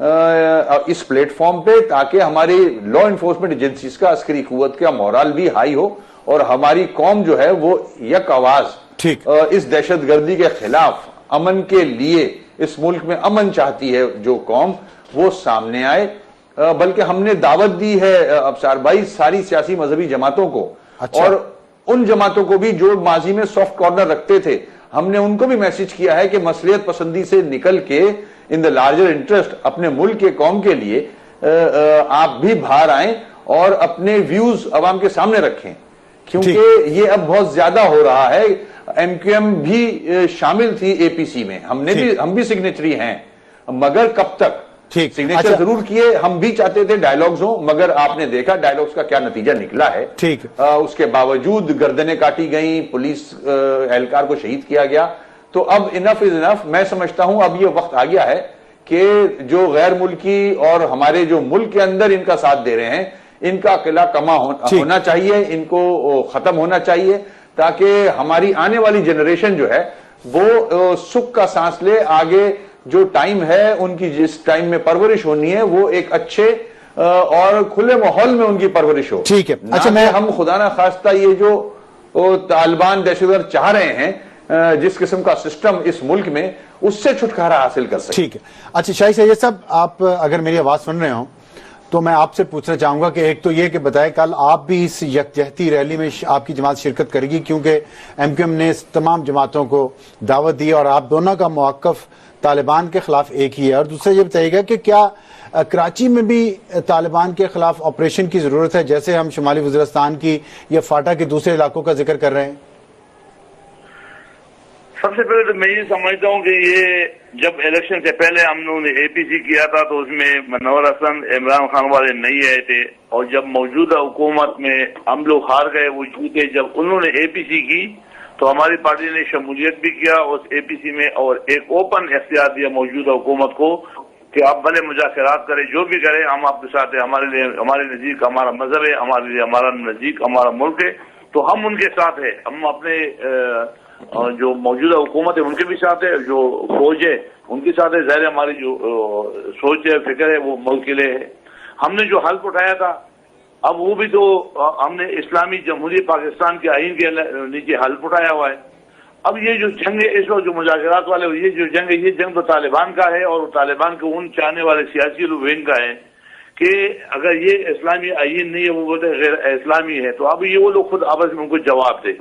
اس plate form پہ تاکہ ہماری لا انفورسمنٹ ایجنسیز کا عسکری قوت کا مورال بھی ہائی ہو اور ہماری قوم جو ہے وہ یک آواز اس دہشت گردی کے خلاف امن کے لیے اس ملک میں امن چاہتی ہے جو قوم وہ سامنے آئے. بلکہ ہم نے دعوت دی ہے ابصار بھائی ساری سیاسی مذہبی جماعتوں کو اور ان جماعتوں کو بھی جو ماضی میں سافٹ کارنر رکھتے تھے, ہم نے ان کو بھی میسج کیا ہے کہ مصلحت پسندی سے نکل کے ان دا لارجر انٹرسٹ اپنے ملک کے قوم کے لیے آپ بھی باہر آئیں اور اپنے ویوز عوام کے سامنے رکھیں, کیونکہ یہ اب بہت زیادہ ہو رہا ہے. ایم کیو ایم بھی شامل تھی اے پی سی میں, ہم بھی سگنیچری ہیں, مگر کب تک سگنیچر ضرور کیے, ہم بھی چاہتے تھے ڈائیلاگز ہوں, مگر آپ نے دیکھا ڈائیلاگز کا کیا نتیجہ نکلا ہے. اس کے باوجود گردنیں کاٹی گئیں, پولیس اہلکار کو شہید کیا گیا. تو اب انف از انف. میں سمجھتا ہوں اب یہ وقت آ گیا ہے کہ جو غیر ملکی اور ہمارے جو ملک کے اندر ان کا ساتھ دے رہے ہیں ان کا قلعہ کما ہونا چاہیے, ان کو ختم ہونا چاہیے, تاکہ ہماری آنے والی جنریشن جو ہے وہ سکھ کا سانس لے. آگے جو ٹائم ہے ان کی جس ٹائم میں پرورش ہونی ہے وہ ایک اچھے اور کھلے ماحول میں ان کی پرورش ہو. ٹھیک ہے. اچھا, میں ہم خدا نہ خواستہ یہ جو طالبان دہشت گرد چاہ رہے ہیں جس قسم کا سسٹم اس ملک میں, اس سے چھٹکارا حاصل کر سکیں. ٹھیک ہے. اچھا شاہی سید صاحب, آپ اگر میری آواز سن رہے ہوں تو میں آپ سے پوچھنا چاہوں گا کہ ایک تو یہ کہ بتائیں کل آپ بھی اس یکجہتی ریلی میں آپ کی جماعت شرکت کرے گی, کیونکہ ایم کیو ایم نے تمام جماعتوں کو دعوت دی اور آپ دونوں کا موقف طالبان کے خلاف ایک ہی ہے. اور دوسرا یہ بتائیے گا کہ کیا کراچی میں بھی طالبان کے خلاف آپریشن کی ضرورت ہے, جیسے ہم شمالی وزیرستان کی یا فاٹا کے دوسرے علاقوں کا ذکر کر رہے ہیں؟ سب سے پہلے تو میں یہ سمجھتا ہوں کہ یہ جب الیکشن سے پہلے ہم لوگوں نے اے پی سی کیا تھا تو اس میں منور حسن عمران خان والے نہیں آئے تھے, اور جب موجودہ حکومت میں ہم لوگ ہار گئے وہ جیتے, جب انہوں نے اے پی سی کی تو ہماری پارٹی نے شمولیت بھی کیا اس اے پی سی میں, اور ایک اوپن اختیار دیا موجودہ حکومت کو کہ آپ بھلے مذاکرات کریں, جو بھی کریں, ہم آپ کے ساتھ ہیں, ہمارے نزدیک ہمارا مذہب ہے, ہمارے لیے ہمارا نزدیک ہمارا ملک ہے, تو ہم ان کے ساتھ ہیں. ہم اپنے جو موجودہ حکومت ہے ان کے بھی ساتھ ہے, جو فوج ہے ان کے ساتھ ہے. ظاہر ہماری جو سوچ ہے فکر ہے وہ ملک کے لیے ہے. ہم نے جو حلف اٹھایا تھا اب وہ بھی تو ہم نے اسلامی جمہوریہ پاکستان کے آئین کے نیچے حلف اٹھایا ہوا ہے. اب یہ جو جنگ ہے اس وقت جو مذاکرات والے یہ جو جنگ ہے یہ جنگ تو طالبان کا ہے, اور طالبان کے ان چاہنے والے سیاسی لوگوں کا ہے کہ اگر یہ اسلامی آئین نہیں ہے وہ بولتے غیر اسلامی ہے, تو اب یہ وہ لوگ خود آپس میں ان کو جواب دے.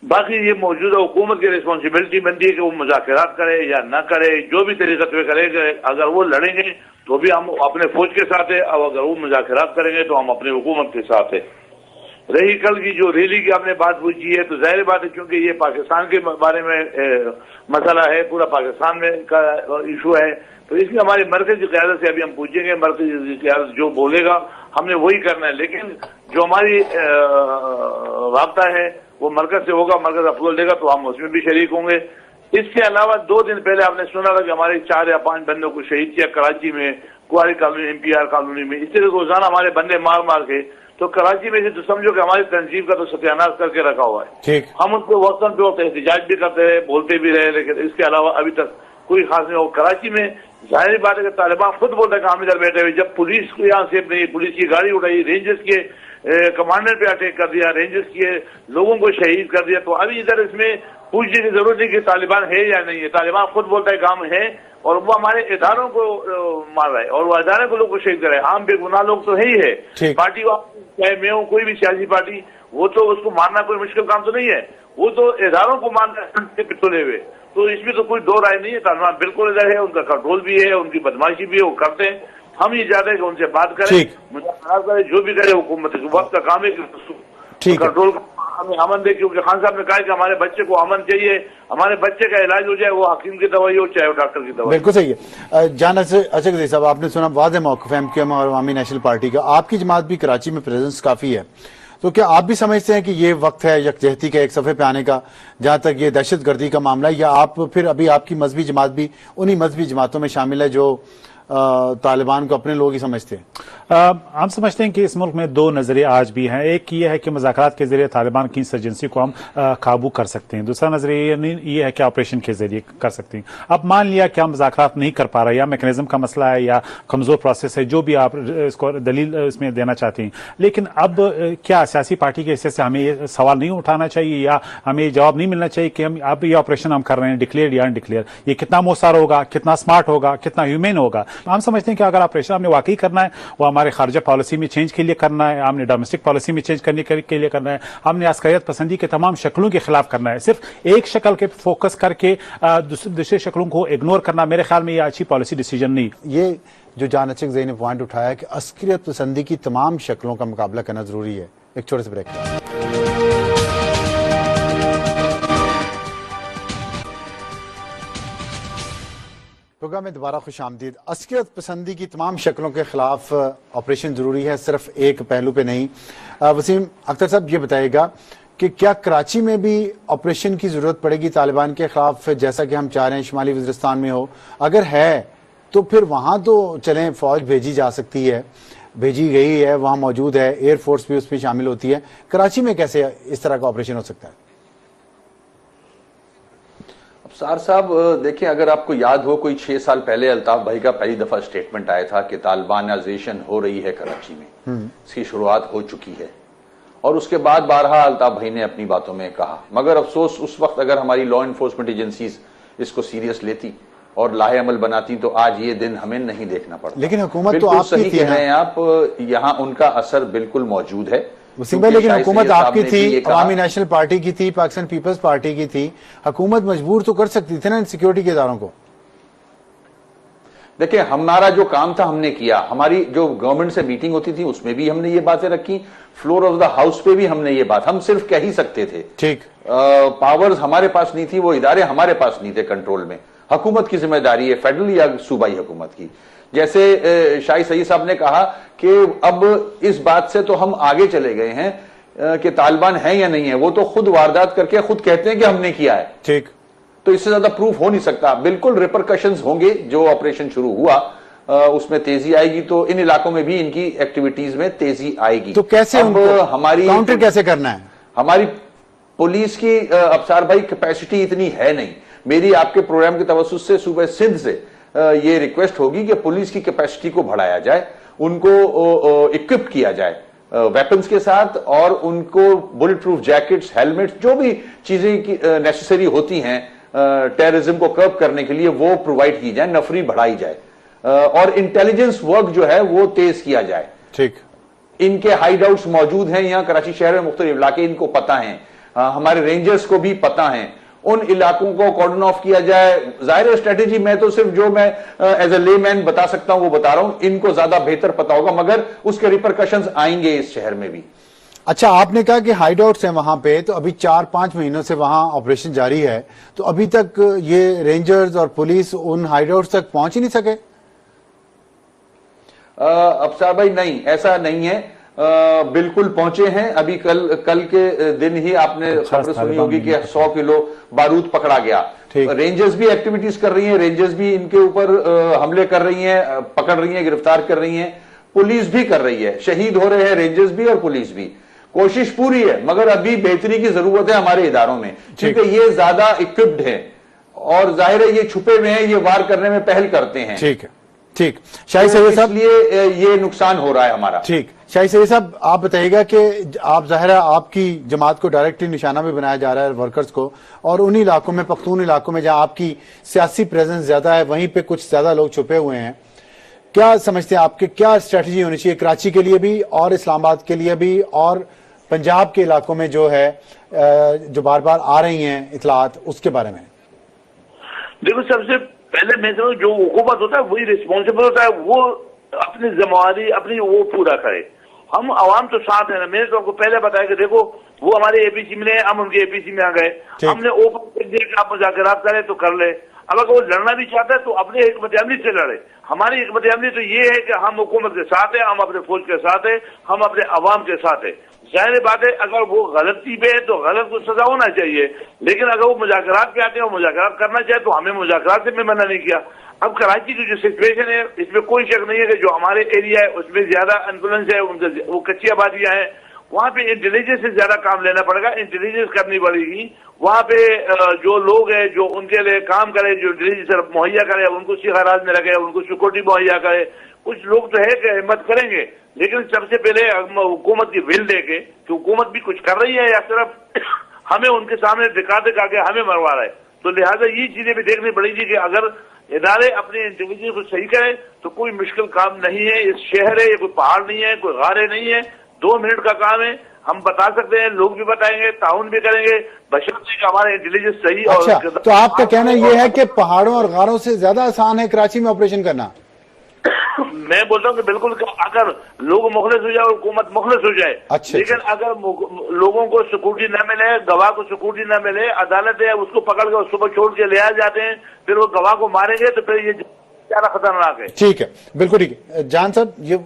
باقی یہ موجودہ حکومت کی ریسپانسبلٹی بنتی ہے کہ وہ مذاکرات کرے یا نہ کرے, جو بھی طریقے سے کرے گا. اگر وہ لڑیں گے تو بھی ہم اپنے فوج کے ساتھ ہیں, اور اگر وہ مذاکرات کریں گے تو ہم اپنے حکومت کے ساتھ ہیں. رہی کل کی جو ریلی کی آپ نے بات پوچھی ہے تو ظاہر بات ہے کیونکہ یہ پاکستان کے بارے میں مسئلہ ہے, پورا پاکستان میں کا ایشو ہے, تو اس لیے ہماری مرکزی قیادت سے ابھی ہم پوچھیں گے, مرکزی قیادت جو بولے گا ہم نے وہی کرنا ہے. لیکن جو ہماری رابطہ ہے وہ مرکز سے ہوگا, مرکز اپروول دے گا تو ہم اس میں بھی شریک ہوں گے. اس کے علاوہ 2 دن پہلے آپ نے سنا تھا کہ ہمارے 4 یا 5 بندوں کو شہید کیا کراچی میں, کواری colony, M P R colony میں. اس طرح روزانہ ہمارے بندے مار مار کے, تو کراچی میں سے تو سمجھو کہ ہماری تنظیم کا تو ستیاناش کر کے رکھا ہوا ہے. ہم ان کو وقتاً پہ وقت احتجاج بھی کرتے رہے, بولتے بھی رہے, لیکن اس کے علاوہ ابھی تک کوئی خاص نہیں ہو. کراچی میں ظاہری بات ہے کہ طالبان خود بولتے ہیں کہ ہم ادھر بیٹھے ہوئے, جب پولیس کو یہاں سیف نہیں, پولیس کی گاڑی اٹھائی, رینجرز کے کمانڈر پہ اٹیک کر دیا, رینجرز کے لوگوں کو شہید کر دیا, تو ابھی ادھر اس میں پوچھنے کی ضرورت نہیں کہ طالبان ہے یا نہیں ہے. طالبان خود بولتا ہے کہ ہم ہیں, اور وہ ہمارے اداروں کو مار رہا ہے اور وہ ادارے کو لوگ کو شہید کر رہے ہیں. عام بے گناہ لوگ تو ہے ہی ہے. پارٹی چاہے میں ہوں, کوئی بھی سیاسی پارٹی, وہ تو اس کو مارنا کوئی مشکل کام تو نہیں ہے, وہ تو اداروں کو مارنا پتولے ہوئے. تو اس میں تو کوئی دو رائے نہیں ہے. طالبان بالکل ادھر ہے, ان کا کنٹرول بھی ہے, ان کی بدماشی بھی ہے, وہ کرتے ہیں. ہم یہ چاہتے ہیں کہ ان سے بات کریں, مذاکرات کریں, جو بھی کرے حکومت وقت کا کام ہے کہ کنٹرول ہمیں امن دے, کیونکہ خان صاحب نے کہا کہ ہمارے بچے کو امن چاہیے, ہمارے بچے کا علاج ہو جائے, وہ حکیم کی دوائی ہو چاہے وہ ڈاکٹر کی دوائی. بالکل صحیح ہے. جان اشرف صاحب, آپ نے سنا واضح موقف ایم کیو ایم اور عوامی نیشنل پارٹی کا. آپ کی جماعت بھی کراچی میں پریزنس کافی ہے, تو کیا آپ بھی سمجھتے ہیں کہ یہ وقت ہے یکجہتی کے ایک صفحے پہ آنے کا جہاں تک یہ دہشت گردی کا معاملہ ہے, یا آپ پھر ابھی آپ کی مذہبی جماعت بھی انہی مذہبی جماعتوں میں شامل ہے جو طالبان کو اپنے لوگ ہی سمجھتے ہیں؟ ہم سمجھتے ہیں کہ اس ملک میں دو نظریے آج بھی ہیں. ایک یہ ہے کہ مذاکرات کے ذریعے طالبان کی انسرجنسی کو ہم قابو کر سکتے ہیں. دوسرا نظریہ یہ ہے کہ آپریشن کے ذریعے کر سکتے ہیں. اب مان لیا کہ ہم مذاکرات نہیں کر پا رہے, یا میکنزم کا مسئلہ ہے یا کمزور پروسیس ہے, جو بھی آپ اس کو دلیل اس میں دینا چاہتے ہیں, لیکن اب کیا سیاسی پارٹی کے حیثیت سے ہمیں یہ سوال نہیں اٹھانا چاہیے یا ہمیں یہ جواب نہیں ملنا چاہیے کہ ہم اب یہ آپریشن ہم کر رہے ہیں ڈکلیئر یا انڈکلیئر, یہ کتنا موثر ہوگا, کتنا اسمارٹ ہوگا, کتنا ہیومن ہوگا؟ ہم سمجھتے ہیں کہ اگر آپریشن ہم نے واقعی کرنا ہے وہ ہمارے خارجہ پالیسی میں چینج کے لیے کرنا ہے, ہم نے ڈومیسٹک پالیسی میں چینج کرنے کے لیے کرنا ہے, ہم نے عسکریت پسندی کے تمام شکلوں کے خلاف کرنا ہے. صرف ایک شکل کے فوکس کر کے دوسرے شکلوں کو اگنور کرنا میرے خیال میں یہ اچھی پالیسی ڈیسیجن نہیں. یہ جو جانچک زئی نے پوائنٹ اٹھایا کہ عسکریت پسندی کی تمام شکلوں کا مقابلہ کرنا ضروری ہے. ایک چھوٹے سے بریک. پروگرام میں دوبارہ خوش آمدید. عسکریت پسندی کی تمام شکلوں کے خلاف آپریشن ضروری ہے, صرف ایک پہلو پہ نہیں. وسیم اختر صاحب یہ بتائیے گا کہ کیا کراچی میں بھی آپریشن کی ضرورت پڑے گی طالبان کے خلاف, جیسا کہ ہم چاہ رہے ہیں شمالی وزیرستان میں ہو؟ اگر ہے تو پھر وہاں تو چلیں فوج بھیجی جا سکتی ہے, بھیجی گئی ہے, وہاں موجود ہے, ایئر فورس بھی اس میں شامل ہوتی ہے. کراچی میں کیسے اس طرح کا آپریشن ہو سکتا ہے؟ ابصار صاحب دیکھیں, اگر آپ کو یاد ہو کوئی 6 سال پہلے الطاف بھائی کا پہلی دفعہ سٹیٹمنٹ آیا تھا کہ طالبانائزیشن ہو رہی ہے کراچی میں, اس کی شروعات ہو چکی ہے, اور اس کے بعد بارہا الطاف بھائی نے اپنی باتوں میں کہا. مگر افسوس اس وقت اگر ہماری لا انفورسمنٹ ایجنسیز اس کو سیریس لیتی اور لاہے عمل بناتی تو آج یہ دن ہمیں نہیں دیکھنا پڑتا. لیکن حکومت تو آپ کی تھی, کہہ رہے ہیں آپ, یہاں ان کا اثر بالکل موجود ہے. وسیم بھائی لیکن حکومت آپ کی تھی, عوامی نیشنل پارٹی کی تھی, پاکستان پیپلز پارٹی کی تھی, حکومت مجبور تو کر سکتی تھی نا ان سیکیورٹی کے اداروں کو. دیکھیں ہمارا جو کام تھا ہم نے کیا, ہماری جو گورنمنٹ سے میٹنگ ہوتی تھی اس میں بھی ہم نے یہ باتیں رکھی, فلور آف دا ہاؤس پہ بھی ہم نے یہ بات, ہم صرف کہہ ہی سکتے تھے. ٹھیک, پاورز ہمارے پاس نہیں تھی, وہ ادارے ہمارے پاس نہیں تھے کنٹرول میں. حکومت کی ذمہ داری ہے, فیڈرل یا صوبائی حکومت کی. جیسے شاہی سعید صاحب نے کہا کہ اب اس بات سے تو ہم آگے چلے گئے ہیں کہ طالبان ہیں یا نہیں ہے, وہ تو خود واردات کر کے خود کہتے ہیں کہ ہم نے کیا ہے. ٹھیک, تو اس سے زیادہ پروف ہو نہیں سکتا. بالکل ریپرکشنز ہوں گے, جو آپریشن شروع ہوا اس میں تیزی آئے گی, تو ان علاقوں میں بھی ان کی ایکٹیویٹیز میں تیزی آئے گی. تو کیسے ہماری کاؤنٹر کیسے کرنا ہے؟ ہماری پولیس کی ابصار بھائی کیپیسٹی اتنی ہے نہیں. میری آپ کے پروگرام کے توسط سے صوبہ سندھ سے یہ ریکویسٹ ہوگی کہ پولیس کی کیپیسٹی کو بڑھایا جائے, ان کو اکوپ کیا جائے ویپنز کے ساتھ, اور ان کو بلٹ پروف جیکٹس, ہیلمٹس, جو بھی چیزیں نیسیسری ہوتی ہیں ٹیررزم کو کرب کرنے کے لیے وہ پرووائڈ کی جائے, نفری بڑھائی جائے, اور انٹیلیجنس ورک جو ہے وہ تیز کیا جائے. ٹھیک, ان کے ہائیڈ آؤٹس موجود ہیں یہاں کراچی شہر میں, مختلف علاقے ان کو پتہ ہیں, ہمارے رینجرز کو بھی پتہ ہیں, ان علاقوں کو کارڈن آف کیا جائے. ظاہر اسٹریٹجی میں تو صرف جو میں ایز اے لے مین بتا سکتا ہوں وہ بتا رہا ہوں, ان کو زیادہ بہتر پتا ہوگا, مگر اس کے ریپرکشنز آئیں گے اس شہر میں بھی. اچھا, آپ نے کہا کہ ہائیڈ آؤٹس ہیں وہاں پہ, تو ابھی 4-5 مہینوں سے وہاں آپریشن جاری ہے, تو ابھی تک یہ رینجرز اور پولیس ان ہائیڈ آؤٹس تک پہنچ ہی نہیں سکے؟ ابصار بھائی نہیں, ایسا نہیں ہے, بالکل پہنچے ہیں. ابھی کل کے دن ہی آپ نے خبر سنی ہوگی کہ 100 کلو بارود پکڑا گیا. رینجرز بھی ایکٹیویٹیز کر رہی ہیں, رینجرز بھی ان کے اوپر حملے کر رہی ہیں, پکڑ رہی ہیں, گرفتار کر رہی ہیں. پولیس بھی کر رہی ہے, شہید ہو رہے ہیں رینجرز بھی اور پولیس بھی. کوشش پوری ہے, مگر ابھی بہتری کی ضرورت ہے ہمارے اداروں میں, کیونکہ یہ زیادہ اکوپڈ ہیں, اور ظاہر ہے یہ چھپے ہوئے ہیں, یہ وار کرنے میں پہل کرتے ہیں. ٹھیک ہے, ٹھیک. شاہی سعید صاحب, اس لیے یہ نقصان ہو رہا ہے ہمارا. ٹھیک, شاہی سعید صاحب آپ بتائیے گا کہ آپ ظاہر ہے آپ کی جماعت کو ڈائریکٹلی نشانہ بھی بنایا جا رہا ہے ورکرز کو, اور انہی علاقوں میں, پختون علاقوں میں جہاں آپ کی سیاسی پریزنس زیادہ ہے, وہیں پہ کچھ زیادہ لوگ چھپے ہوئے ہیں. کیا سمجھتے ہیں آپ کے کیا اسٹریٹجی ہونی چاہیے کراچی کے لیے بھی اور اسلام آباد کے لیے بھی اور پنجاب کے علاقوں میں جو ہے جو بار بار آ رہی ہیں اطلاعات, اس کے بارے میں؟ دیکھو, سب سے پہلے میں سمجھوں جو حکومت ہوتا ہے وہی ریسپانسبل ہوتا ہے, وہ اپنی ذمہ داری اپنی وہ پورا کرے. ہم عوام تو ساتھ ہیں نا. میں نے تو آپ کو پہلے بتایا کہ دیکھو وہ ہمارے اے پی سی میں ہم ان کے اے پی سی میں آ گئے, ہم نے اوپن کر دیا کہ آپ مذاکرات کریں تو کر لے. اب اگر وہ لڑنا بھی چاہتا ہے تو اپنے حکمت عملی سے لڑے. ہماری حکمت عملی تو یہ ہے کہ ہم حکومت کے ساتھ ہیں, ہم اپنے فوج کے ساتھ ہیں, ہم اپنے عوام کے ساتھ ہیں. ظاہر بات ہے اگر وہ غلطی پہ ہے تو غلط کو سزا ہونا چاہیے, لیکن اگر وہ مذاکرات پہ آتے ہیں اور مذاکرات کرنا چاہے تو ہمیں مذاکرات سے بھی منع نہیں کیا. اب کراچی کی جو سچویشن ہے اس میں کوئی شک نہیں ہے کہ جو ہمارے ایریا ہے اس میں زیادہ انفلوئنس ہے, وہ کچی آبادیاں ہیں, وہاں پہ انٹیلیجنس سے زیادہ کام لینا پڑے گا, انٹیلیجنس کرنی پڑے گی. وہاں پہ جو لوگ ہیں جو ان کے لیے کام کرے, جو انٹیلیجنس مہیا کرے, ان کو سیخ اراض میں رکھے, ان کو سیکورٹی مہیا کرے. کچھ لوگ تو ہے کہ ہمت کریں گے, لیکن سب سے پہلے حکومت کی ول دے کے کہ حکومت بھی کچھ کر رہی ہے یا صرف ہمیں ان کے سامنے دکھا کے ہمیں مروا رہا ہے. تو لہٰذا یہ چیزیں بھی دیکھنی پڑے گی کہ اگر ادارے اپنے انٹیلیجنس کو صحیح کریں تو کوئی مشکل کام نہیں ہے. اس شہر ہے, یہ کوئی پہاڑ نہیں ہے, کوئی غارے نہیں ہے, 2 منٹ کا کام ہے. ہم بتا سکتے ہیں, لوگ بھی بتائیں گے, تعاون بھی کریں گے, بشرطے کہ ہمارے انٹیلیجنس صحیح. اچھا, تو آپ کا کہنا یہ ہے کہ پہاڑوں اور غاروں سے زیادہ آسان ہے کراچی میں آپریشن کرنا؟ میں بولتا ہوں کہ بالکل, اگر لوگ مخلص ہو جائے اور حکومت مخلص ہو جائے. اچھا, لیکن اگر لوگوں کو سکیورٹی نہ ملے, گواہ کو سکیورٹی نہ ملے, عدالت ہے اس کو پکڑ کے صبح چھوڑ کے لے آ جاتے ہیں, پھر وہ گواہ کو ماریں گے تو پھر یہ زیادہ خطرناک ہے. ٹھیک ہے, بالکل ٹھیک ہے. جان صاحب, یہ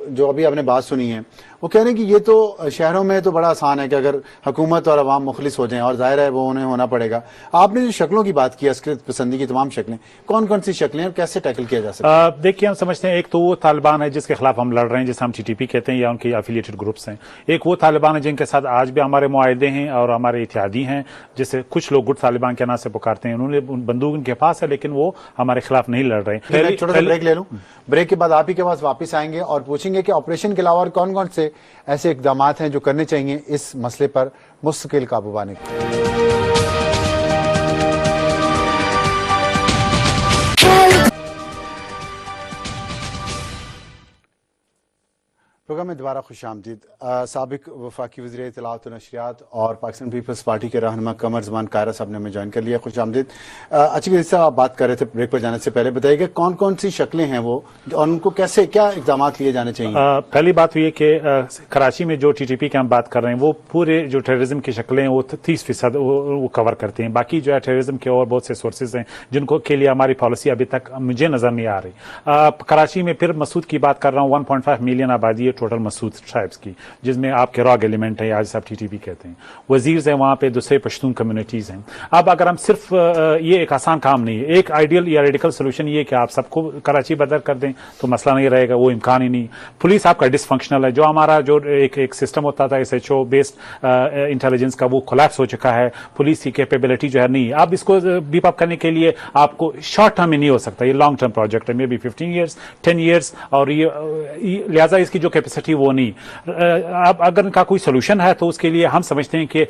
جو ابھی آپ نے بات سنی ہے وہ کہہ رہے ہیں کہ یہ تو شہروں میں تو بڑا آسان ہے کہ اگر حکومت اور عوام مخلص ہو جائیں, اور ظاہر ہے وہ انہیں ہونا پڑے گا. آپ نے جو شکلوں کی بات کی, عسکریت پسندی کی تمام شکلیں, کون کون سی شکلیں اور کیسے ٹیکل کیا جا سکتا ہے؟ دیکھیے, ہم سمجھتے ہیں ایک تو وہ طالبان ہے جس کے خلاف ہم لڑ رہے ہیں, جسے ہم TTP کہتے ہیں یا ان کے افیلیٹڈ گروپس ہیں. ایک وہ طالبان ہے جن کے ساتھ آج بھی ہمارے معاہدے ہیں اور ہمارے اتحادی ہیں, جسے کچھ لوگ گٹ طالبان کے نام سے پکارتے ہیں. انہوں نے بندوق ان کے پاس ہے لیکن وہ ہمارے خلاف نہیں لڑ رہے. چھوٹا سا بریک لے لوں, بریک کے بعد آپ ہی کے پاس واپس آئیں گے اور پوچھیں گے کہ آپریشن کے علاوہ اور کون کون سے ایسے اقدامات ہیں جو کرنے چاہیے اس مسئلے پر مستقل قابو پانے کے. پروگرام میں دوبارہ خوش آمدید. سابق وفاقی وزیر اطلاعات و نشریات اور پاکستان پیپلز پارٹی کے رہنما قمر زمان کائرہ صاحب نے ہمیں جوائن کر لیا. خوش آمدید. اچھی وزیر صاحب, آپ بات کر رہے تھے بریک پر جانے سے پہلے, بتائیے کہ کون کون سی شکلیں ہیں وہ اور ان کو کیسے کیا اقدامات لیے جانے چاہیے؟ پہلی بات یہ کہ کراچی میں جو TTP کی ہم بات کر رہے ہیں وہ پورے جو ٹیررزم کی شکلیں ہیں وہ 30% وہ کور کرتے ہیں. باقی جو ہے ٹیررزم کے اور بہت سے سورسز ہیں جن کو کے لیے ہماری پالیسی ابھی تک مجھے نظر نہیں آ رہی. کراچی میں پھر مسعود کی بات کر رہا ہوں, 1.5 ملین آبادی ہے ٹوٹل مسعود ٹرائبس کی, جس میں آپ کے راگ ایلیمنٹ ہیں, آج صاحب TTP کہتے ہیں, وزیرز ہیں وہاں پہ, دوسرے پشتون کمیونٹیز ہیں. اب اگر ہم صرف یہ ایک آسان کام نہیں ہے, ایک آئیڈیل یا ریڈیکل سولوشن یہ کہ آپ سب کو کراچی بدر کر دیں تو مسئلہ نہیں رہے گا, وہ امکان ہی نہیں. پولیس آپ کا ڈس فنکشنل ہے, جو ہمارا جو ایک سسٹم ہوتا تھا SHO بیسڈ انٹیلیجنس کا, وہ کولیپس ہو چکا ہے. پولیس کی کیپیبلٹی جو ہے نہیں. اب اس کو بیپ اپ کرنے کے لیے آپ کو شارٹ ٹرم میں نہیں ہو سکتا, یہ لانگ ٹرم پروجیکٹ ہے, مے بی 15 ایئرس 10 ایئرس, اور یہ لہٰذا اس کی جو کیپیسٹی وہ نہیں. اب اگر ان کا کوئی سولوشن ہے تو اس کے لیے ہم سمجھتے ہیں کہ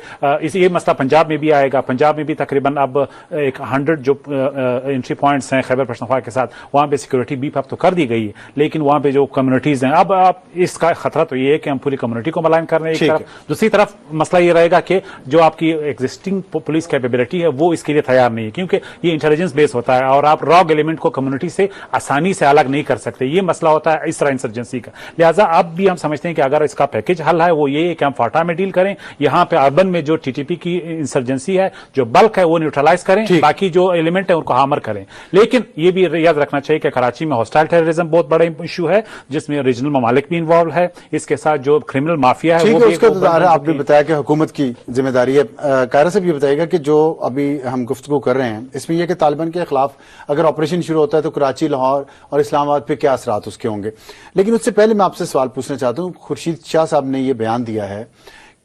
یہ مسئلہ پنجاب میں بھی آئے گا. پنجاب میں بھی تقریباً اب ایک 100 جو انٹری پوائنٹس ہیں خیبر پختونخوا کے ساتھ, وہاں پہ سیکورٹی بیپ اپ تو کر دی گئی ہے, لیکن وہاں پہ جو کمیونٹیز ہیں, اب اس کا خطرہ تو یہ ہے کہ ہم پوری کمیونٹی کو ملائن کر رہے ہیں ایک طرف. دوسری طرف مسئلہ یہ رہے گا کہ جو آپ کی ایگزسٹنگ پولیس کیپیبلٹی ہے وہ اس کے لیے تیار نہیں ہے, کیونکہ یہ انٹیلیجنس بیس ہوتا ہے اور آپ راگ ایلیمنٹ کو کمیونٹی سے آسانی سے الگ نہیں کر سکتے. یہ مسئلہ ہوتا ہے اس طرح انسرجنسی کا. لہٰذا اب بھی ہم سمجھتے ہیں کہ اگر اس کا پیکج حل ہے وہ یہ ہے کہ ہم فاٹا میں ڈیل کریں, یہاں پہ اربن میں جو TTP کی انسرجنسی ہے جو بلک ہے وہ نیوٹرلائز کریں, باقی جو ایلیمنٹ ہے ان کو ہامر کریں. لیکن یہ بھی یاد رکھنا چاہیے کہ کراچی میں ہاسٹائل ٹیررزم بہت بڑا ایشو ہے, جس میں ریجنل ممالک بھی انوالو ہے. اس کے ساتھ جو کرمنل مافیا ہے وہ بھی, اس کا تو آپ نے بتایا کہ حکومت کی ذمہ داری ہے. کائرہ صاحب یہ بتائیے گا کہ جو ابھی ہم گفتگو کر رہے ہیں اس میں یہ کہ طالبان کے خلاف اگر آپریشن شروع ہوتا ہے تو کراچی, لاہور اور اسلام آباد پہ کیا اثرات اس کے ہوں گے. لیکن اس سے پہلے میں آپ سے سوال پوچھنا چاہتا ہوں. خورشید شاہ صاحب نے یہ بیان دیا ہے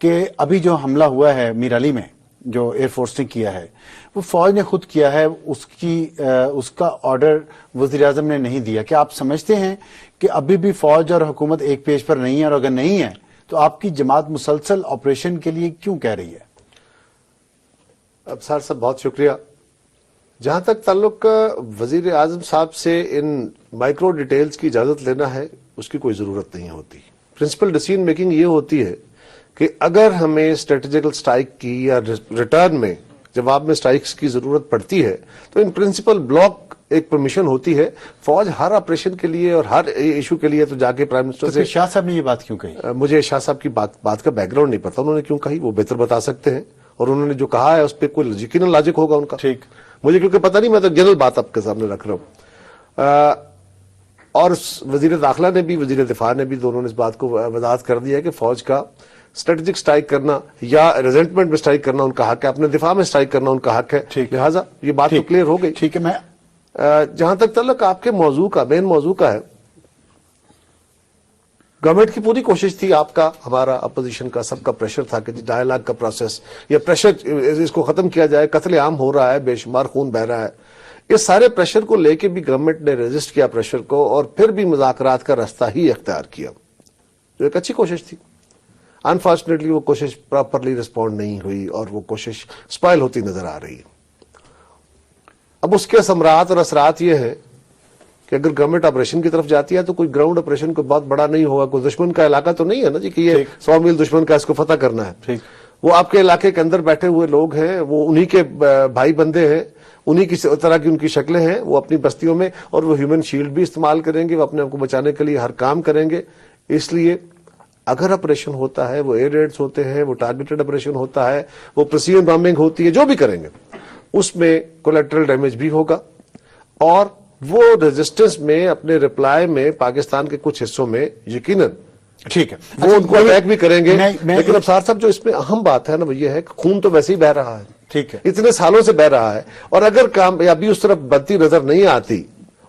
کہ ابھی جو حملہ ہوا ہے میر علی میں جو ایئر فورس نے کیا ہے وہ فوج نے خود کیا ہے, اس کا آرڈر وزیر اعظم نے نہیں دیا. کیا آپ سمجھتے ہیں کہ ابھی بھی فوج اور حکومت ایک پیج پر نہیں ہے, اور اگر نہیں ہے تو آپ کی جماعت مسلسل آپریشن کے لیے کیوں کہہ رہی ہے؟ ابصار صاحب بہت شکریہ. جہاں تک تعلق وزیر اعظم صاحب سے ان مائکرو ڈیٹیلز کی اجازت لینا ہے, اس کی کوئی ضرورت نہیں ہوتی. پرنسپل ڈیسیژن میکنگ یہ ہوتی ہے کہ اگر ہمیں اسٹریٹجیکل سٹرائک کی یا ریٹرن میں جواب میں سٹرائکس کی ضرورت پڑتی ہے تو ان پرنسپل بلاک ایک پرمیشن ہوتی ہے. فوج ہر آپریشن کے لیے اور ہر ایشو کے لیے تو جا کے پرائم منسٹر سے. شاہ صاحب نے یہ بات کیوں کہی؟ مجھے شاہ صاحب کی بات کا بیک گراؤنڈ نہیں پتا, انہوں نے کیوں کہی وہ بہتر بتا سکتے ہیں. اور انہوں نے جو کہا ہے اس پہ کوئی یقیناً لاجک ہوگا ان کا. ٹھیک. مجھے کیونکہ پتہ نہیں, میں تو جنرل بات آپ کے سامنے رکھ رہا ہوں. اور وزیر داخلہ نے بھی, وزیر دفاع نے بھی, دونوں نے اس بات کو وضاحت کر دیا ہے کہ فوج کا اسٹریٹجک سٹرائک کرنا یا ریزنٹمنٹ میں سٹرائک کرنا ان کا حق ہے, اپنے دفاع میں سٹرائک کرنا ان کا حق ہے. لہٰذا یہ بات تو کلیئر ہو گئی. ٹھیک ہے. میں جہاں تک تعلق آپ کے موضوع کا, مین موضوع کا ہے, گورنمنٹ کی پوری کوشش تھی, آپ کا, ہمارا, اپوزیشن کا, سب کا پریشر تھا کہ ڈائیلاگ کا پروسیس یا پریشر اس کو ختم کیا جائے. قتل عام ہو رہا ہے, بے شمار خون بہ رہا ہے. اس سارے پریشر کو لے کے بھی گورنمنٹ نے ریزسٹ کیا پریشر کو, اور پھر بھی مذاکرات کا راستہ ہی اختیار کیا, جو ایک اچھی کوشش تھی. انفارچونیٹلی وہ کوشش پراپرلی رسپونڈ نہیں ہوئی اور وہ کوشش سپائل ہوتی نظر آ رہی ہے. اب اس کے ثمرات اور اثرات یہ ہیں کہ اگر گورنمنٹ آپریشن کی طرف جاتی ہے تو کوئی گراؤنڈ آپریشن کوئی بہت بڑا نہیں ہوگا, کوئی دشمن کا علاقہ تو نہیں ہے نا جی کہ یہ 100 میل دشمن کا اس کو فتح کرنا ہے. وہ آپ کے علاقے کے اندر بیٹھے ہوئے لوگ ہیں, وہ انہی کے بھائی بندے ہیں, انہی کی طرح کی ان کی شکلیں ہیں, وہ اپنی بستیوں میں, اور وہ ہیومن شیلڈ بھی استعمال کریں گے, وہ اپنے آپ کو بچانے کے لیے ہر کام کریں گے. اس لیے اگر آپریشن ہوتا ہے, وہ ایئر ریڈز ہوتے ہیں, وہ ٹارگیٹڈ آپریشن ہوتا ہے, وہ پریسیژن بامبنگ ہوتی ہے, جو بھی کریں گے اس میں کولیٹرل ڈیمیج بھی ہوگا. اور وہ ریزسٹنس میں, اپنے ریپلائی میں پاکستان کے کچھ حصوں میں یقیناً ٹھیک ہے وہ ان کو اٹیک بھی کریں گے. لیکن ابصار صاحب جو اس میں اہم بات ہے نا وہ یہ ہے کہ خون تو ویسے ہی بہ رہا ہے, ٹھیک ہے, اتنے سالوں سے بہ رہا ہے, اور اگر کامیابی اس طرف بڑھتی نظر نہیں آتی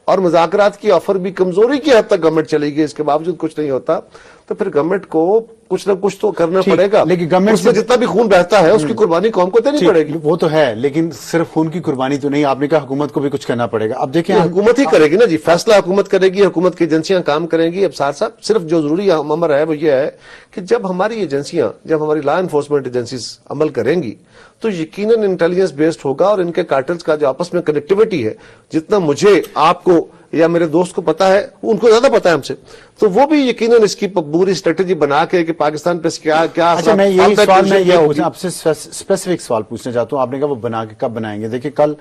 اور مذاکرات کی آفر بھی کمزوری کی حد تک گورنمنٹ چلے گی, اس کے باوجود کچھ نہیں ہوتا, تو پھر گورنمنٹ کو کچھ نہ کچھ تو کرنا پڑے گا. لیکن گورنمنٹ اس میں جتنا بھی خون بہتا ہے اس کی قربانی قوم کو دینی پڑے گی. وہ تو ہے, لیکن صرف خون کی قربانی تو نہیں, آپ نے کہا حکومت کو بھی کچھ کرنا پڑے گا. اب دیکھیں حکومت ہی کرے گی نا جی, فیصلہ حکومت کرے گی, حکومت کی ایجنسیاں کام کریں گی. اب صاحب صرف جو ضروری امر ہے وہ یہ ہے کہ جب ہماری ایجنسیاں, جب ہماری لا انفورسمنٹ ایجنسیز عمل کریں گی تو یقیناً انٹیلیجنس بیسڈ ہوگا, اور ان کے کارٹلز کا جو آپس میں کنیکٹیوٹی ہے, جتنا مجھے, آپ کو یا میرے دوست کو پتا ہے, ان کو زیادہ پتا ہے ہم سے, تو وہ بھی یقیناً اس کی پوری اسٹریٹجی بنا کے کہ پاکستان پہ کیا. اچھا, میں یہی سوال میں آپ سے اسپیسیفک سوال پوچھنا چاہتا ہوں. آپ نے کہا وہ بنا کے کب بنائیں گے؟ دیکھیں کل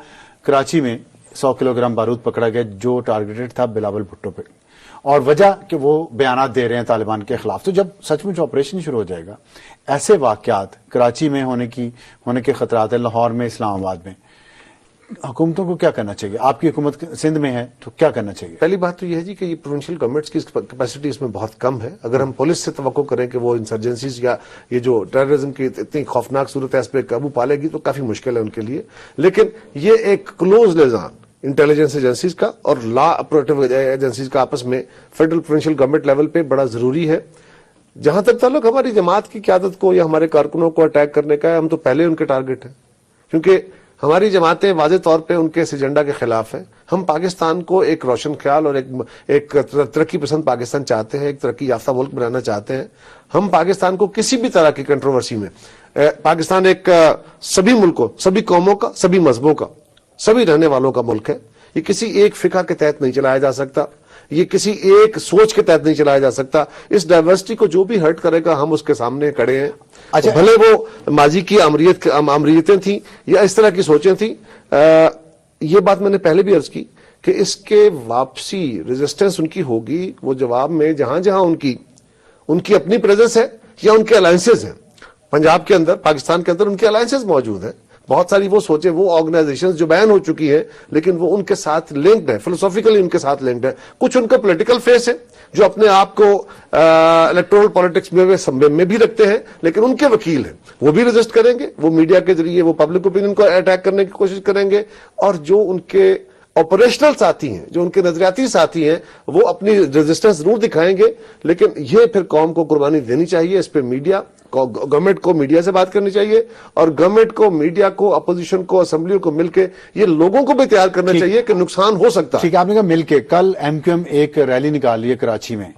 کراچی میں 100 کلو گرام بارود پکڑا گیا جو ٹارگیٹڈ تھا بلاول بھٹو پہ, اور وجہ کہ وہ بیانات دے رہے ہیں طالبان کے خلاف. تو جب سچ مچ آپریشن شروع ہو جائے گا, ایسے واقعات کراچی میں ہونے کے خطرات ہیں, لاہور میں, اسلام آباد میں, حکومتوں کو کیا کرنا چاہیے؟ آپ کی حکومت سندھ میں ہے تو کیا کرنا چاہیے؟ پہلی بات تو یہ ہے جی کہ یہ پروونشل گورنمنٹس کی کیپیسٹی اس میں بہت کم ہے. اگر ہم پولیس سے توقع کریں کہ وہ انسرجنسیز یا یہ جو ٹیررزم کی اتنی خوفناک صورت ہے اس پہ قابو پالے گی تو کافی مشکل ہے ان کے لیے. لیکن یہ ایک کلوز لیزان انٹیلیجنس ایجنسیز کا اور لا اپریٹو ایجنسیز کا آپس میں فیڈرل پروونشل گورنمنٹ لیول پہ بڑا ضروری ہے. جہاں تک تعلق ہماری جماعت کی قیادت کو یا ہمارے کارکنوں کو اٹیک کرنے کا ہے, ہم تو پہلے ان کے ٹارگٹ ہیں, کیونکہ ہماری جماعتیں واضح طور پہ ان کے اس ایجنڈا کے خلاف ہیں. ہم پاکستان کو ایک روشن خیال اور ایک ترقی پسند پاکستان چاہتے ہیں, ایک ترقی یافتہ ملک بنانا چاہتے ہیں. ہم پاکستان کو کسی بھی طرح کی کنٹروورسی میں, پاکستان ایک سبھی ملکوں, سبھی قوموں کا, سبھی مذہبوں کا, سبھی رہنے والوں کا ملک ہے. یہ کسی ایک فقہ کے تحت نہیں چلایا جا سکتا, یہ کسی ایک سوچ کے تحت نہیں چلایا جا سکتا. اس ڈائیورسٹی کو جو بھی ہرٹ کرے گا ہم اس کے سامنے کھڑے ہیں. اچھا, بھلے وہ ماضی کی آمریتیں تھیں یا اس طرح کی سوچیں تھیں. یہ بات میں نے پہلے بھی عرض کی کہ اس کے واپسی ریزسٹنس ان کی ہوگی وہ جواب میں جہاں جہاں ان کی اپنی پریزنس ہے یا ان کے الائنسز ہیں. پنجاب کے اندر, پاکستان کے اندر ان کے الائنسز موجود ہیں. بہت ساری وہ سوچیں, وہ آرگنائزیشنز جو بین ہو چکی ہیں لیکن وہ ان کے ساتھ لنکڈ ہے, فلسافیکلی ان کے ساتھ لنکڈ ہے. کچھ ان کا پولیٹیکل فیس ہے جو اپنے آپ کو الیکٹورل پالیٹکس میں بھی رکھتے ہیں, لیکن ان کے وکیل ہیں, وہ بھی ریزسٹ کریں گے. وہ میڈیا کے ذریعے وہ پبلک اوپینین کو اٹیک کرنے کی کوشش کریں گے, اور جو ان کے آپریشنل ساتھی ہیں, جو ان کے نظریاتی ساتھی ہیں, وہ اپنی ریزسٹنس ضرور دکھائیں گے. لیکن یہ پھر قوم کو قربانی دینی چاہیے. اس پہ گورنمنٹ کو میڈیا سے بات کرنی چاہیے, اور گورنمنٹ کو, میڈیا کو, اپوزیشن کو, اسمبلیوں کو مل کے یہ لوگوں کو بھی تیار کرنا چاہیے کہ نقصان ہو سکتا ہے. ٹھیک ہے, آپ نے کہا مل کے. کل ایم کیو ایم ایک ریلی نکالی ہے کراچی میں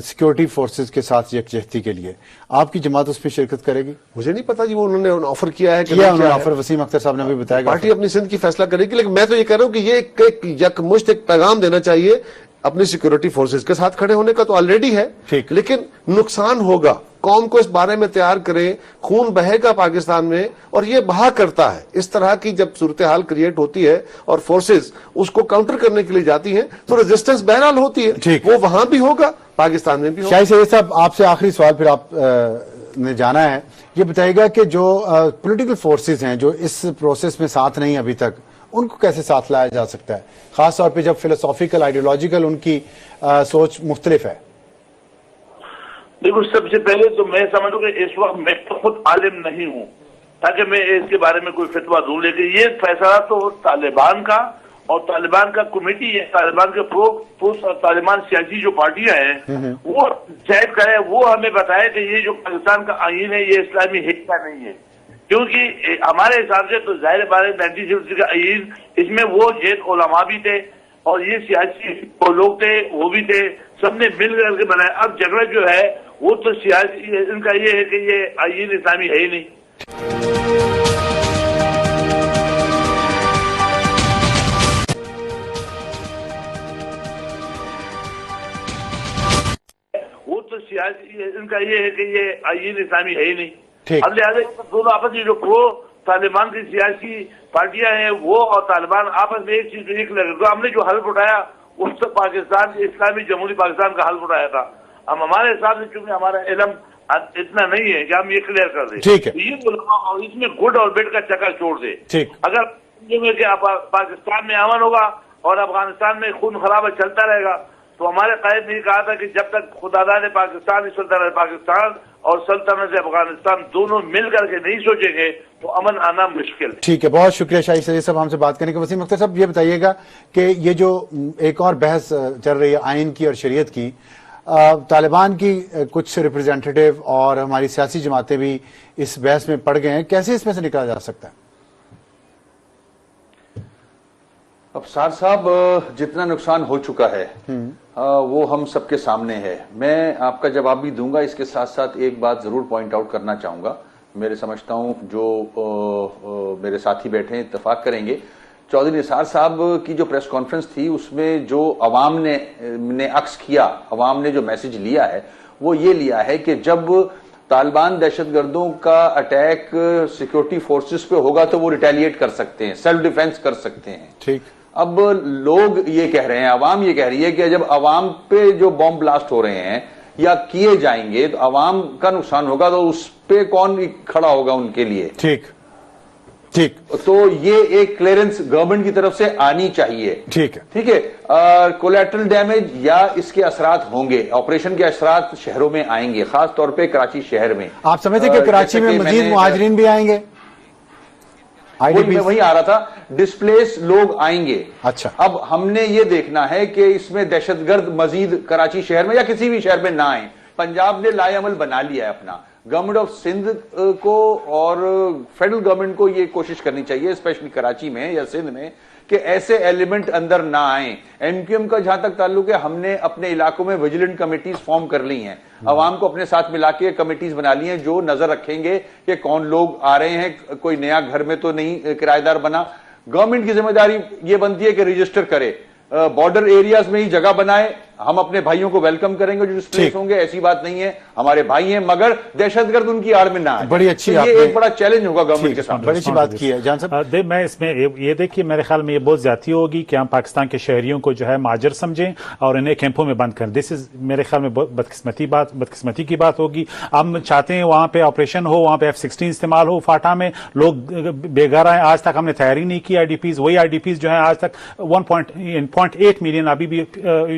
سیکورٹی فورسز کے ساتھ یکجہتی کے لیے, آپ کی جماعت اس پہ شرکت کرے گی؟ مجھے نہیں پتا جی, وہ انہوں نے آفر کیا ہے کہ آفر وسیم اختر صاحب نے بھی بتایا پارٹی اپنی سندھ کی فیصلہ کرے گی. لیکن میں تو یہ کہہ رہا ہوں کہ یہ یکمشت ایک پیغام دینا چاہیے اپنی سیکورٹی فورسز کے ساتھ کھڑے ہونے کا تو آلریڈی ہے, لیکن نقصان ہوگا. قوم کو اس بارے میں تیار کریں, خون بہے گا پاکستان میں, اور یہ بہا کرتا ہے. اس طرح کی جب صورتحال کریٹ ہوتی ہے اور فورسز اس کو کاؤنٹر کرنے کے لیے جاتی ہیں تو ریزسٹنس بہرحال ہوتی ہے. وہ وہاں بھی ہوگا, پاکستان میں بھی ہوگا. شاہد سید صاحب, آپ سے آخری سوال, پھر آپ نے جانا ہے. یہ بتائیے گا کہ جو پولیٹیکل فورسز ہیں جو اس پروسیس میں ساتھ نہیں ابھی تک, ان کو کیسے ساتھ لایا جا سکتا ہے, خاص طور پہ جب فلسافیکل آئیڈیولوجیکل ان کی سوچ مختلف ہے؟ دیکھو, سب سے پہلے تو میں سمجھوں کہ اس وقت میں خود عالم نہیں ہوں تاکہ میں اس کے بارے میں کوئی فتویٰ دوں, لیکن یہ فیصلہ تو طالبان کا اور طالبان کا کمیٹی ہے, طالبان کے طالبان سیاسی جو پارٹیاں ہیں وہ ڈیسائیڈ کرے, وہ ہمیں بتائے کہ یہ جو پاکستان کا آئین ہے یہ اسلامی ہے یا نہیں ہے. کیونکہ ہمارے حساب سے تو ظاہر بات ہے 1960 کا آئین, اس میں وہ جیت علماء بھی تھے اور یہ سیاسی لوگ تھے وہ بھی تھے, سب نے مل کر کے بنایا. اب جھگڑا جو ہے وہ تو سیاسی ان کا یہ ہے کہ یہ آئین اسلامی ہے ہی نہیں. وہ تو سیاسی ان کا یہ ہے کہ یہ آئین اسلامی ہے ہی نہیں. اب لہٰذا دونوں آپس میں جو پرو طالبان کی سیاسی پارٹیاں ہیں وہ اور طالبان آپس میں ایک چیز ایک لگے. تو ہم نے جو حلف اٹھایا اس سے پاکستان اسلامی جمہوری پاکستان کا حلف اٹھایا تھا. ہم ہمارے حساب سے چونکہ ہمارا علم اتنا نہیں ہے کہ ہم یہ کلیئر کر دیں, یہ اور اس میں گڈ اور بیڈ کا چکا چھوڑ دے. اگر کہ پاکستان میں امن ہوگا اور افغانستان میں خون خرابہ چلتا رہے گا تو ہمارے قائد نے کہا تھا کہ جب تک خداداد پاکستان سلطنت پاکستان اور سلطنت افغانستان دونوں مل کر کے نہیں سوچیں گے تو امن آنا مشکل ہے. ٹھیک ہے, بہت شکریہ شاہی سید صاحب ہم سے بات کرنے کے. وسیم اختر صاحب یہ بتائیے گا کہ یہ جو ایک اور بحث چل رہی ہے آئین کی اور شریعت کی, طالبان کی کچھ ریپرزینٹیٹیو اور ہماری سیاسی جماعتیں بھی اس بحث میں پڑ گئے ہیں, کیسے اس میں سے نکلا جا سکتا ہے؟ ابصار صاحب, جتنا نقصان ہو چکا ہے وہ ہم سب کے سامنے ہے. میں آپ کا جواب بھی دوں گا, اس کے ساتھ ساتھ ایک بات ضرور پوائنٹ آؤٹ کرنا چاہوں گا. میرے سمجھتا ہوں جو میرے ساتھی بیٹھے ہیں اتفاق کریں گے, چودھری نثار صاحب کی جو پریس کانفرنس تھی اس میں جو عوام نے عکس کیا, عوام نے جو میسج لیا ہے وہ یہ لیا ہے کہ جب طالبان دہشت گردوں کا اٹیک سیکیورٹی فورسز پہ ہوگا تو وہ ریٹیلیٹ کر سکتے ہیں, سیلف ڈیفینس کر سکتے ہیں. ٹھیک, اب لوگ یہ کہہ رہے ہیں, عوام یہ کہہ رہی ہے کہ جب عوام پہ جو بم بلاسٹ ہو رہے ہیں یا کیے جائیں گے تو عوام کا نقصان ہوگا تو اس پہ کون کھڑا ہوگا ان کے لیے. ٹھیک ٹھیک, تو یہ ایک کلیئرنس گورنمنٹ کی طرف سے آنی چاہیے. ٹھیک ہے, ٹھیک ہے. کولیٹرل ڈیمیج یا اس کے اثرات ہوں گے, آپریشن کے اثرات شہروں میں آئیں گے, خاص طور پہ کراچی شہر میں. آپ سمجھتے کہ کراچی میں مزید مہاجرین بھی آئیں گے؟ میں وہی آ رہا تھا, ڈسپلیس لوگ آئیں گے. اچھا, اب ہم نے یہ دیکھنا ہے کہ اس میں دہشت گرد مزید کراچی شہر میں یا کسی بھی شہر میں نہ آئیں. پنجاب نے لائے عمل بنا لیا ہے اپنا. گورنمنٹ آف سندھ کو اور فیڈرل گورنمنٹ کو یہ کوشش کرنی چاہیے اسپیشلی کراچی میں یا سندھ میں کہ ایسے ایلیمنٹ اندر نہ آئیں. ایم کیو ایم کا جہاں تک تعلق ہے, ہم نے اپنے علاقوں میں ویجیلنٹ کمیٹیز فارم کر لی ہیں, عوام کو اپنے ساتھ ملا کے کمیٹیز بنا لی ہیں جو نظر رکھیں گے کہ کون لوگ آ رہے ہیں, کوئی نیا گھر میں تو نہیں کرایہ دار بنا. گورنمنٹ کی ذمہ داری یہ بنتی ہے کہ رجسٹر کرے, بارڈر ایریاز میں ہی جگہ بنائے. ہم اپنے بھائیوں کو ویلکم کریں گے جو ڈسپلیس ہوں گے, ایسی بات نہیں ہے, ہمارے بھائی ہیں, مگر دہشت گرد ان کی آڑ میں نہ آئے. بڑی اچھی, یہ ایک بڑا چیلنج ہوگا گورنمنٹ کے سامنے. بڑی اچھی بات کی ہے جان صاحب. میں اس میں یہ دیکھیے, میرے خیال میں یہ بہت زیادتی ہوگی کہ ہم پاکستان کے شہریوں کو جو ہے مہاجر سمجھیں اور انہیں کیمپوں میں بند کریں. دس از میرے خیال میں بہت بدقسمتی کی بات ہوگی. ہم چاہتے ہیں وہاں پہ آپریشن ہو, وہاں پہ F-16 استعمال ہو, فاٹا میں لوگ بے گھر آئیں. آج تک ہم نے تیاری نہیں کی IDPs, وہی IDPs جو ہیں آج تک 1.8 ملین ابھی بھی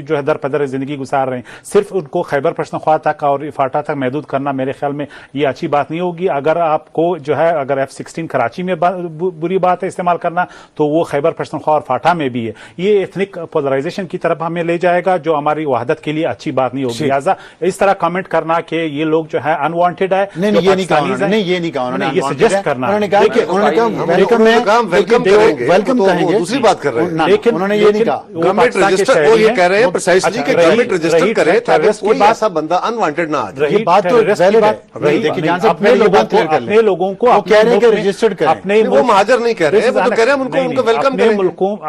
جو ہے در پدر زندگی گزار رہے ہیں. صرف ان کو خیبر پختونخوا تک اور فاٹا تک محدود کرنا میرے خیال میں یہ اچھی بات نہیں ہوگی. اگر آپ کو جو ہے اگر F-16 کراچی میں بری بات ہے استعمال کرنا تو وہ خیبر پختونخوا اور فاٹا میں بھی ہے. یہ ایتھنک پولرائزیشن کی طرف ہمیں لے جائے گا جو ہماری وحدت کے لیے اچھی بات نہیں ہوگی. لہٰذا اس طرح کمنٹ کرنا کہ یہ لوگ جو ہے انوانٹیڈ ہے, نہیں یہ نہیں کہا انہوں نے, یہ سجیسٹ کرنا, انہوں نے کہا ویلکم کہیں گے, دوسری بات کر رہے ہیں, لیکن انہوں نے یہ نہیں کہا. گورنمنٹ رجسٹر, وہ یہ کہہ رہے ہیں پرسائسلی کہ گورنمنٹ رجسٹر کرے تاکہ کوئی ایسا بندہ انوانٹیڈ نہ آ جائے. یہ بات تو ویلڈ ہے. دیکھیں جان صاحب, اپنے لوگوں کو کہہ رہے ہیں کہ رجسٹرڈ کریں. وہ مہاجر نہیں کہہ رہے ہیں, وہ تو کہہ رہے ہیں ان کو ویلکم کریں.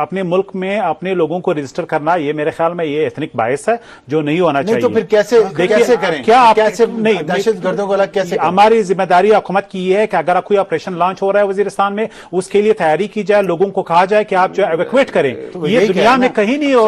اپنے ملک میں اپنے لوگوں کو رجسٹر کرنا یہ میرے خیال میں یہ ایتھنک باعث ہے جو نہیں ہونا چاہیے. تو پھر کیسے کریں, کیسے نہیں دہشت گردوں کو الگ کیسے؟ ہماری ذمہ داری حکومت کی یہ ہے کہ اگر کوئی آپریشن لانچ ہو رہا ہے وزیرستان میں, اس کے لیے تیاری کی جائے, لوگوں کو کہا جائے کہ آپ جو ایویکویٹ کریں. یہ دنیا میں کہیں نہیں ہو